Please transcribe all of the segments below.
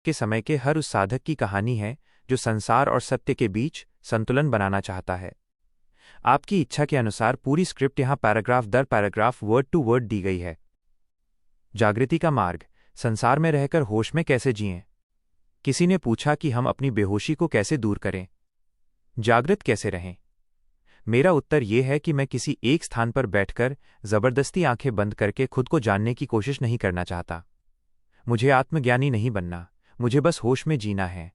के समय के हर उस साधक की कहानी है जो संसार और सत्य के बीच संतुलन बनाना चाहता है। आपकी इच्छा के अनुसार पूरी स्क्रिप्ट यहाँ पैराग्राफ दर पैराग्राफ वर्ड टू वर्ड दी गई है। जागृति का मार्ग, संसार में रहकर होश में कैसे जिएं। किसी ने पूछा कि हम अपनी बेहोशी को कैसे दूर करें, जागृत कैसे रहें। मेरा उत्तर यह है कि मैं किसी एक स्थान पर बैठकर जबरदस्ती आंखें बंद करके खुद को जानने की कोशिश नहीं करना चाहता। मुझे आत्मज्ञानी नहीं बनना, मुझे बस होश में जीना है,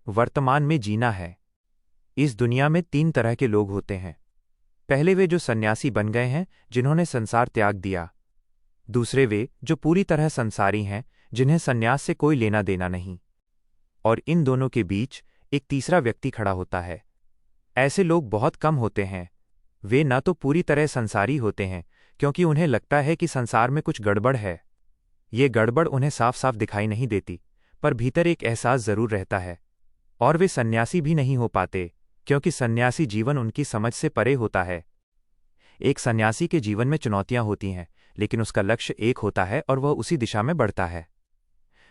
वर्तमान में जीना है। इस दुनिया में 3 तरह के लोग होते हैं। पहले वे जो सन्यासी बन गए हैं, जिन्होंने संसार त्याग दिया। दूसरे वे जो पूरी तरह संसारी हैं, जिन्हें सन्यास से कोई लेना देना नहीं। और इन दोनों के बीच एक तीसरा व्यक्ति खड़ा होता है। ऐसे लोग बहुत कम होते हैं। वे न तो पूरी तरह संसारी होते हैं, क्योंकि उन्हें लगता है कि संसार में कुछ गड़बड़ है। ये गड़बड़ उन्हें साफ साफ दिखाई नहीं देती, पर भीतर एक एहसास जरूर रहता है। और वे सन्यासी भी नहीं हो पाते, क्योंकि सन्यासी जीवन उनकी समझ से परे होता है। एक सन्यासी के जीवन में चुनौतियां होती हैं, लेकिन उसका लक्ष्य एक होता है और वह उसी दिशा में बढ़ता है।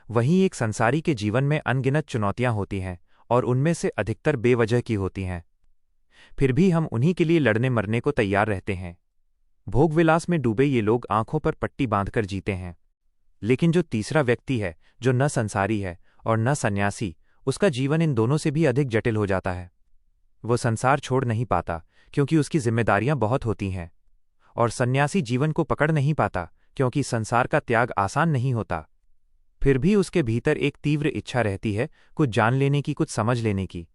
वहीं एक संसारी के जीवन में अनगिनत चुनौतियां होती हैं, और उनमें से अधिकतर बेवजह की होती हैं। फिर भी हम उन्हीं के लिए लड़ने मरने को तैयार रहते हैं। भोगविलास में डूबे ये लोग आंखों पर पट्टी बांधकर जीते हैं। लेकिन जो तीसरा व्यक्ति है, जो न संसारी है और न सन्यासी, उसका जीवन इन दोनों से भी अधिक जटिल हो जाता है। वो संसार छोड़ नहीं पाता, क्योंकि उसकी जिम्मेदारियां बहुत होती हैं। और सन्यासी जीवन को पकड़ नहीं पाता, क्योंकि संसार का त्याग आसान नहीं होता। फिर भी उसके भीतर एक तीव्र इच्छा रहती है, कुछ जान लेने की, कुछ समझ लेने की,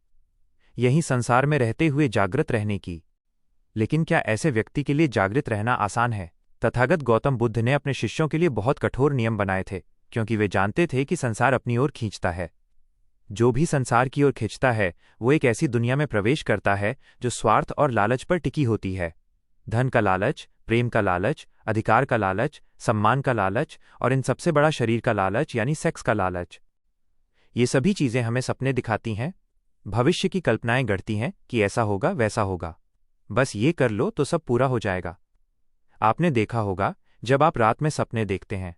यही संसार में रहते हुए जागृत रहने की। लेकिन क्या ऐसे व्यक्ति के लिए जागृत रहना आसान है? तथागत गौतम बुद्ध ने अपने शिष्यों के लिए बहुत कठोर नियम बनाए थे, क्योंकि वे जानते थे कि संसार अपनी ओर खींचता है। जो भी संसार की ओर खींचता है, वो एक ऐसी दुनिया में प्रवेश करता है जो स्वार्थ और लालच पर टिकी होती है। धन का लालच, प्रेम का लालच, अधिकार का लालच, सम्मान का लालच, और इन सबसे बड़ा शरीर का लालच यानी सेक्स का लालच। ये सभी चीजें हमें सपने दिखाती हैं, भविष्य की कल्पनाएं गढ़ती हैं कि ऐसा होगा, वैसा होगा, बस ये कर लो तो सब पूरा हो जाएगा। आपने देखा होगा, जब आप रात में सपने देखते हैं,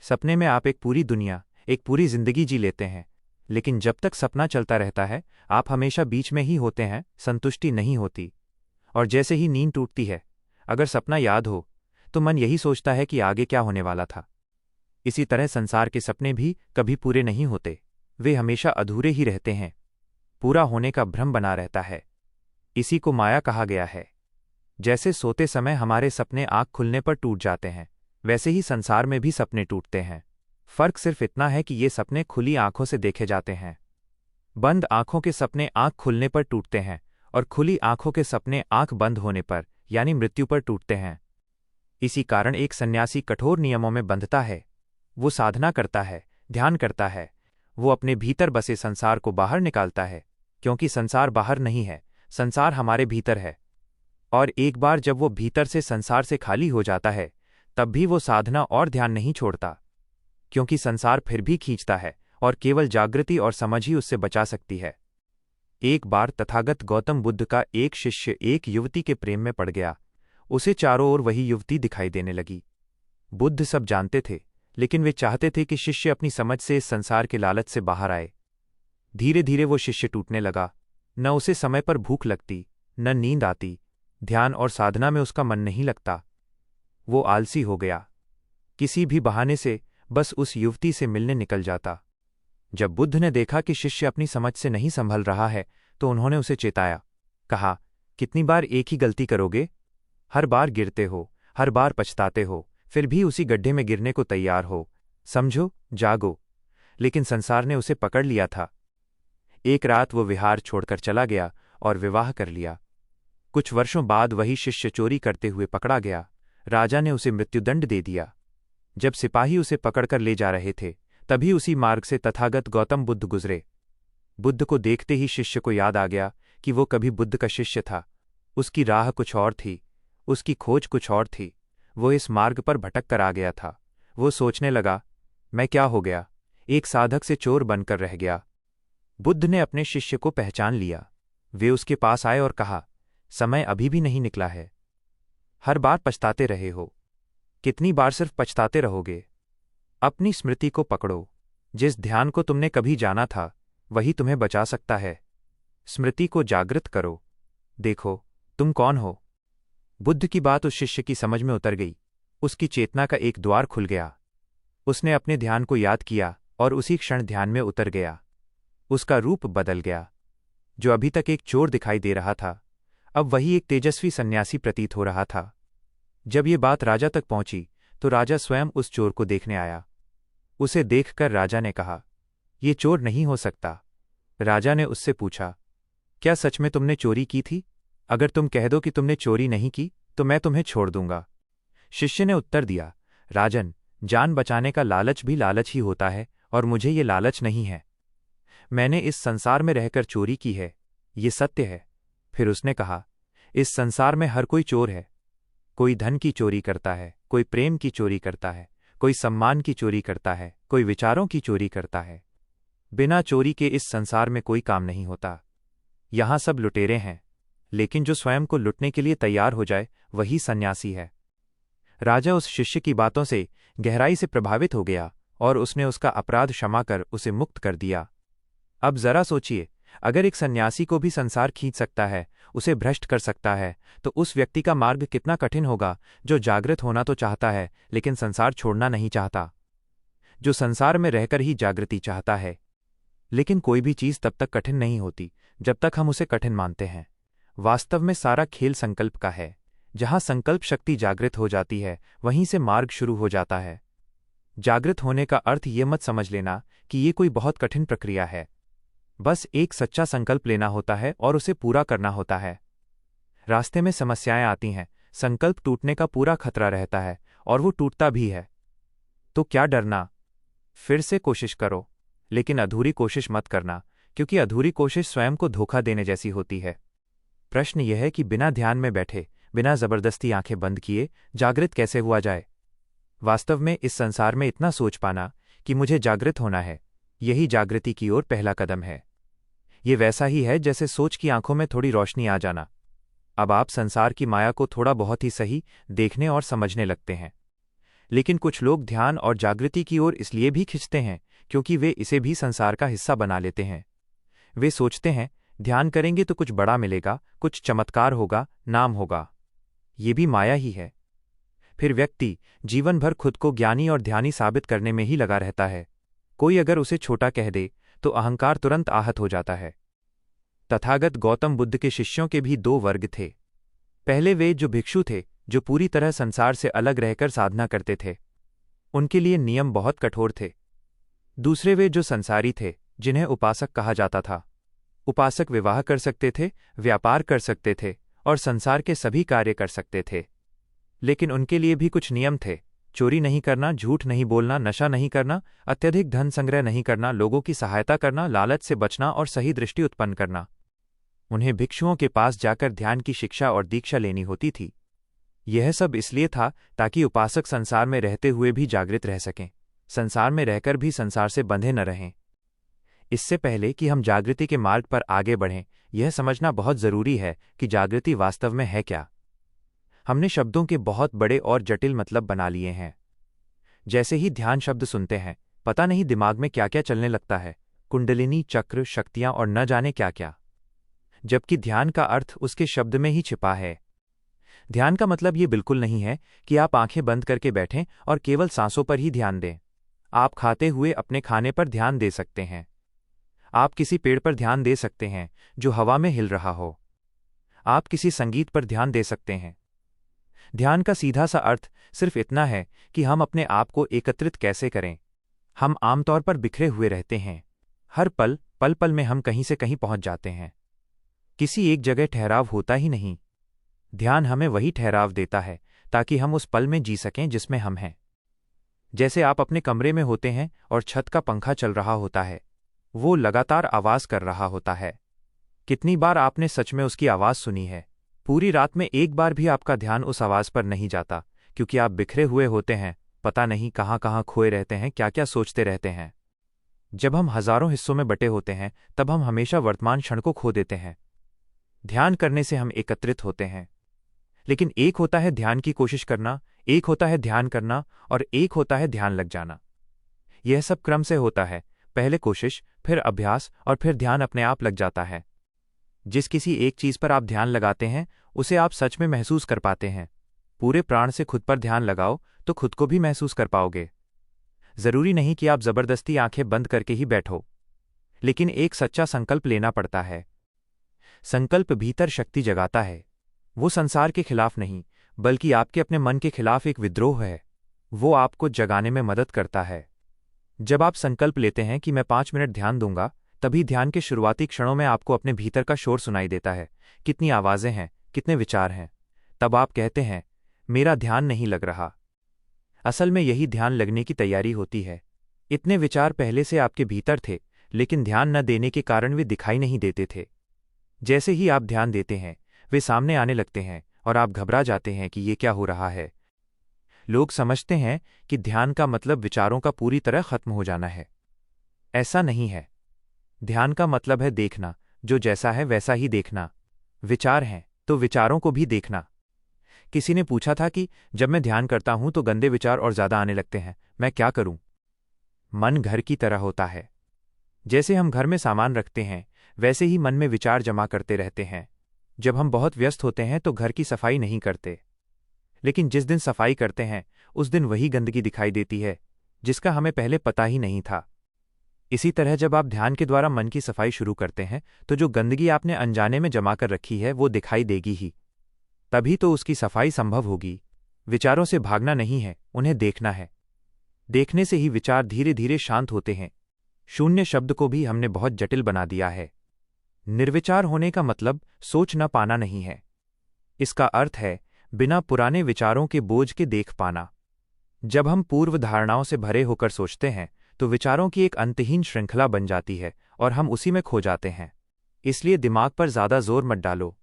सपने में आप एक पूरी दुनिया, एक पूरी जिंदगी जी लेते हैं। लेकिन जब तक सपना चलता रहता है, आप हमेशा बीच में ही होते हैं, संतुष्टि नहीं होती। और जैसे ही नींद टूटती है, अगर सपना याद हो, तो मन यही सोचता है कि आगे क्या होने वाला था। इसी तरह संसार के सपने भी कभी पूरे नहीं होते, वे हमेशा अधूरे ही रहते हैं। पूरा होने का भ्रम बना रहता है। इसी को माया कहा गया है। जैसे सोते समय हमारे सपने आंख खुलने पर टूट जाते हैं, वैसे ही संसार में भी सपने टूटते हैं। फर्क सिर्फ इतना है कि ये सपने खुली आंखों से देखे जाते हैं। बंद आंखों के सपने आंख खुलने पर टूटते हैं, और खुली आंखों के सपने आंख बंद होने पर यानी मृत्यु पर टूटते हैं। इसी कारण एक सन्यासी कठोर नियमों में बंधता है। वो साधना करता है, ध्यान करता है, वो अपने भीतर बसे संसार को बाहर निकालता है, क्योंकि संसार बाहर नहीं है, संसार हमारे भीतर है। और एक बार जब वो भीतर से संसार से खाली हो जाता है, तब भी वो साधना और ध्यान नहीं छोड़ता, क्योंकि संसार फिर भी खींचता है, और केवल जागृति और समझ ही उससे बचा सकती है। एक बार तथागत गौतम बुद्ध का एक शिष्य एक युवती के प्रेम में पड़ गया। उसे चारों ओर वही युवती दिखाई देने लगी। बुद्ध सब जानते थे, लेकिन वे चाहते थे कि शिष्य अपनी समझ से इस संसार के लालच से बाहर आए। धीरे धीरे वो शिष्य टूटने लगा। न उसे समय पर भूख लगती, न नींद आती, ध्यान और साधना में उसका मन नहीं लगता। वो आलसी हो गया। किसी भी बहाने से बस उस युवती से मिलने निकल जाता। जब बुद्ध ने देखा कि शिष्य अपनी समझ से नहीं संभल रहा है, तो उन्होंने उसे चेताया। कहा, कितनी बार एक ही गलती करोगे? हर बार गिरते हो, हर बार पछताते हो, फिर भी उसी गड्ढे में गिरने को तैयार हो। समझो, जागो। लेकिन संसार ने उसे पकड़ लिया था। एक रात वो विहार छोड़कर चला गया और विवाह कर लिया। कुछ वर्षों बाद वही शिष्य चोरी करते हुए पकड़ा गया। राजा ने उसे मृत्युदंड दे दिया। जब सिपाही उसे पकड़कर ले जा रहे थे, तभी उसी मार्ग से तथागत गौतम बुद्ध गुजरे। बुद्ध को देखते ही शिष्य को याद आ गया कि वो कभी बुद्ध का शिष्य था। उसकी राह कुछ और थी, उसकी खोज कुछ और थी। वो इस मार्ग पर भटक कर आ गया था। वो सोचने लगा, मैं क्या हो गया? एक साधक से चोर बनकर रह गया। बुद्ध ने अपने शिष्य को पहचान लिया। वे उसके पास आए और कहा, समय अभी भी नहीं निकला है। हर बार पछताते रहे हो। कितनी बार सिर्फ पछताते रहोगे? अपनी स्मृति को पकड़ो। जिस ध्यान को तुमने कभी जाना था वही तुम्हें बचा सकता है। स्मृति को जागृत करो। देखो तुम कौन हो। बुद्ध की बात उस शिष्य की समझ में उतर गई। उसकी चेतना का एक द्वार खुल गया। उसने अपने ध्यान को याद किया और उसी क्षण ध्यान में उतर गया। उसका रूप बदल गया। जो अभी तक एक चोर दिखाई दे रहा था, अब वही एक तेजस्वी सन्यासी प्रतीत हो रहा था। जब ये बात राजा तक पहुंची तो राजा स्वयं उस चोर को देखने आया। उसे देखकर राजा ने कहा, ये चोर नहीं हो सकता। राजा ने उससे पूछा, क्या सच में तुमने चोरी की थी? अगर तुम कह दो कि तुमने चोरी नहीं की तो मैं तुम्हें छोड़ दूंगा। शिष्य ने उत्तर दिया, राजन, जान बचाने का लालच भी लालच ही होता है और मुझे ये लालच नहीं है। मैंने इस संसार में रहकर चोरी की है, ये सत्य है। फिर उसने कहा, इस संसार में हर कोई चोर है। कोई धन की चोरी करता है, कोई प्रेम की चोरी करता है, कोई सम्मान की चोरी करता है, कोई विचारों की चोरी करता है। बिना चोरी के इस संसार में कोई काम नहीं होता। यहां सब लुटेरे हैं, लेकिन जो स्वयं को लुटने के लिए तैयार हो जाए वही सन्यासी है। राजा उस शिष्य की बातों से गहराई से प्रभावित हो गया और उसने उसका अपराध क्षमा कर उसे मुक्त कर दिया। अब जरा सोचिए, अगर एक सन्यासी को भी संसार खींच सकता है, उसे भ्रष्ट कर सकता है, तो उस व्यक्ति का मार्ग कितना कठिन होगा जो जागृत होना तो चाहता है लेकिन संसार छोड़ना नहीं चाहता, जो संसार में रहकर ही जागृति चाहता है। लेकिन कोई भी चीज तब तक कठिन नहीं होती जब तक हम उसे कठिन मानते हैं। वास्तव में सारा खेल संकल्प का है। जहां संकल्प शक्ति जागृत हो जाती है वहीं से मार्ग शुरू हो जाता है। जागृत होने का अर्थ ये मत समझ लेना कि ये कोई बहुत कठिन प्रक्रिया है। बस एक सच्चा संकल्प लेना होता है और उसे पूरा करना होता है। रास्ते में समस्याएं आती हैं, संकल्प टूटने का पूरा खतरा रहता है और वो टूटता भी है। तो क्या डरना, फिर से कोशिश करो, लेकिन अधूरी कोशिश मत करना, क्योंकि अधूरी कोशिश स्वयं को धोखा देने जैसी होती है। प्रश्न यह है कि बिना ध्यान में बैठे, बिना जबरदस्ती आंखें बंद किए जागृत कैसे हुआ जाए। वास्तव में इस संसार में इतना सोच पाना कि मुझे जागृत होना है, यही जागृति की ओर पहला कदम है। ये वैसा ही है जैसे सोच की आंखों में थोड़ी रोशनी आ जाना। अब आप संसार की माया को थोड़ा बहुत ही सही देखने और समझने लगते हैं। लेकिन कुछ लोग ध्यान और जागृति की ओर इसलिए भी खिंचते हैं क्योंकि वे इसे भी संसार का हिस्सा बना लेते हैं। वे सोचते हैं, ध्यान करेंगे तो कुछ बड़ा मिलेगा, कुछ चमत्कार होगा, नाम होगा। ये भी माया ही है। फिर व्यक्ति जीवन भर खुद को ज्ञानी और ध्यानी साबित करने में ही लगा रहता है। कोई अगर उसे छोटा कह दे तो अहंकार तुरंत आहत हो जाता है। तथागत गौतम बुद्ध के शिष्यों के भी दो वर्ग थे। पहले वे जो भिक्षु थे, जो पूरी तरह संसार से अलग रहकर साधना करते थे, उनके लिए नियम बहुत कठोर थे। दूसरे वे जो संसारी थे, जिन्हें उपासक कहा जाता था। उपासक विवाह कर सकते थे, व्यापार कर सकते थे और संसार के सभी कार्य कर सकते थे। लेकिन उनके लिए भी कुछ नियम थे। चोरी नहीं करना, झूठ नहीं बोलना, नशा नहीं करना, अत्यधिक धन संग्रह नहीं करना, लोगों की सहायता करना, लालच से बचना और सही दृष्टि उत्पन्न करना। उन्हें भिक्षुओं के पास जाकर ध्यान की शिक्षा और दीक्षा लेनी होती थी। यह सब इसलिए था ताकि उपासक संसार में रहते हुए भी जागृत रह सकें, संसार में रहकर भी संसार से बंधे न रहें। इससे पहले कि हम जागृति के मार्ग पर आगे बढ़ें, यह समझना बहुत जरूरी है कि जागृति वास्तव में है क्या। हमने शब्दों के बहुत बड़े और जटिल मतलब बना लिए हैं। जैसे ही ध्यान शब्द सुनते हैं, पता नहीं दिमाग में क्या क्या चलने लगता है, कुंडलिनी, चक्र, शक्तियां और न जाने क्या क्या, जबकि ध्यान का अर्थ उसके शब्द में ही छिपा है। ध्यान का मतलब ये बिल्कुल नहीं है कि आप आंखें बंद करके बैठें और केवल सांसों पर ही ध्यान दें। आप खाते हुए अपने खाने पर ध्यान दे सकते हैं। आप किसी पेड़ पर ध्यान दे सकते हैं जो हवा में हिल रहा हो। आप किसी संगीत पर ध्यान दे सकते हैं। ध्यान का सीधा सा अर्थ सिर्फ इतना है कि हम अपने आप को एकत्रित कैसे करें। हम आमतौर पर बिखरे हुए रहते हैं। हर पल पल पल में हम कहीं से कहीं पहुंच जाते हैं। किसी एक जगह ठहराव होता ही नहीं। ध्यान हमें वही ठहराव देता है ताकि हम उस पल में जी सकें जिसमें हम हैं। जैसे आप अपने कमरे में होते हैं और छत का पंखा चल रहा होता है, वो लगातार आवाज कर रहा होता है। कितनी बार आपने सच में उसकी आवाज सुनी है? पूरी रात में एक बार भी आपका ध्यान उस आवाज पर नहीं जाता, क्योंकि आप बिखरे हुए होते हैं, पता नहीं कहाँ कहाँ खोए रहते हैं, क्या क्या सोचते रहते हैं। जब हम हजारों हिस्सों में बटे होते हैं तब हम हमेशा वर्तमान क्षण को खो देते हैं। ध्यान करने से हम एकत्रित होते हैं। लेकिन एक होता है ध्यान की कोशिश करना, एक होता है ध्यान करना और एक होता है ध्यान लग जाना। यह सब क्रम से होता है, पहले कोशिश, फिर अभ्यास और फिर ध्यान अपने आप लग जाता है। जिस किसी एक चीज पर आप ध्यान लगाते हैं उसे आप सच में महसूस कर पाते हैं। पूरे प्राण से खुद पर ध्यान लगाओ तो खुद को भी महसूस कर पाओगे। जरूरी नहीं कि आप जबरदस्ती आंखें बंद करके ही बैठो, लेकिन एक सच्चा संकल्प लेना पड़ता है। संकल्प भीतर शक्ति जगाता है। वो संसार के खिलाफ नहीं, बल्कि आपके अपने मन के खिलाफ एक विद्रोह है। वो आपको जगाने में मदद करता है। जब आप संकल्प लेते हैं कि मैं 5 मिनट ध्यान दूंगा, तभी ध्यान के शुरुआती क्षणों में आपको अपने भीतर का शोर सुनाई देता है। कितनी आवाजें हैं, कितने विचार हैं। तब आप कहते हैं, मेरा ध्यान नहीं लग रहा। असल में यही ध्यान लगने की तैयारी होती है। इतने विचार पहले से आपके भीतर थे, लेकिन ध्यान न देने के कारण वे दिखाई नहीं देते थे। जैसे ही आप ध्यान देते हैं, वे सामने आने लगते हैं और आप घबरा जाते हैं कि ये क्या हो रहा है। लोग समझते हैं कि ध्यान का मतलब विचारों का पूरी तरह खत्म हो जाना है। ऐसा नहीं है। ध्यान का मतलब है देखना, जो जैसा है वैसा ही देखना। विचार हैं तो विचारों को भी देखना। किसी ने पूछा था कि जब मैं ध्यान करता हूं तो गंदे विचार और ज्यादा आने लगते हैं, मैं क्या करूं? मन घर की तरह होता है। जैसे हम घर में सामान रखते हैं, वैसे ही मन में विचार जमा करते रहते हैं। जब हम बहुत व्यस्त होते हैं तो घर की सफाई नहीं करते, लेकिन जिस दिन सफाई करते हैं उस दिन वही गंदगी दिखाई देती है जिसका हमें पहले पता ही नहीं था। इसी तरह जब आप ध्यान के द्वारा मन की सफाई शुरू करते हैं तो जो गंदगी आपने अनजाने में जमा कर रखी है वो दिखाई देगी ही। तभी तो उसकी सफाई संभव होगी। विचारों से भागना नहीं है, उन्हें देखना है। देखने से ही विचार धीरे धीरे शांत होते हैं। शून्य शब्द को भी हमने बहुत जटिल बना दिया है। निर्विचार होने का मतलब सोच न पाना नहीं है। इसका अर्थ है बिना पुराने विचारों के बोझ के देख पाना। जब हम पूर्व धारणाओं से भरे होकर सोचते हैं तो विचारों की एक अंतहीन श्रृंखला बन जाती है और हम उसी में खो जाते हैं। इसलिए दिमाग पर ज्यादा जोर मत डालो।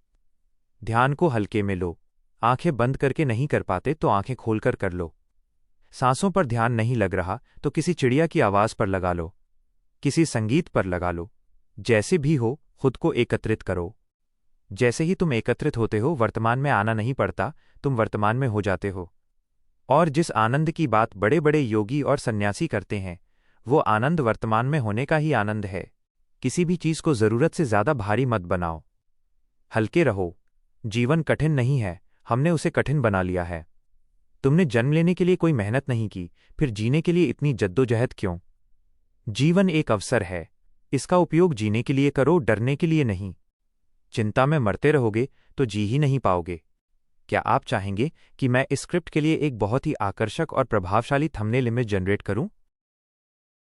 ध्यान को हल्के में लो। आंखें बंद करके नहीं कर पाते तो आंखें खोलकर कर लो। सांसों पर ध्यान नहीं लग रहा तो किसी चिड़िया की आवाज पर लगा लो, किसी संगीत पर लगा लो। जैसे भी हो, खुद को एकत्रित करो। जैसे ही तुम एकत्रित होते हो, वर्तमान में आना नहीं पड़ता, तुम वर्तमान में हो जाते हो। और जिस आनंद की बात बड़े बड़े योगी और सन्यासी करते हैं, वो आनंद वर्तमान में होने का ही आनंद है। किसी भी चीज को जरूरत से ज्यादा भारी मत बनाओ। हल्के रहो। जीवन कठिन नहीं है, हमने उसे कठिन बना लिया है। तुमने जन्म लेने के लिए कोई मेहनत नहीं की, फिर जीने के लिए इतनी जद्दोजहद क्यों? जीवन एक अवसर है, इसका उपयोग जीने के लिए करो, डरने के लिए नहीं। चिंता में मरते रहोगे तो जी ही नहीं पाओगे। क्या आप चाहेंगे कि मैं इस स्क्रिप्ट के लिए एक बहुत ही आकर्षक और प्रभावशाली थंबनेल इमेज जनरेट करूं?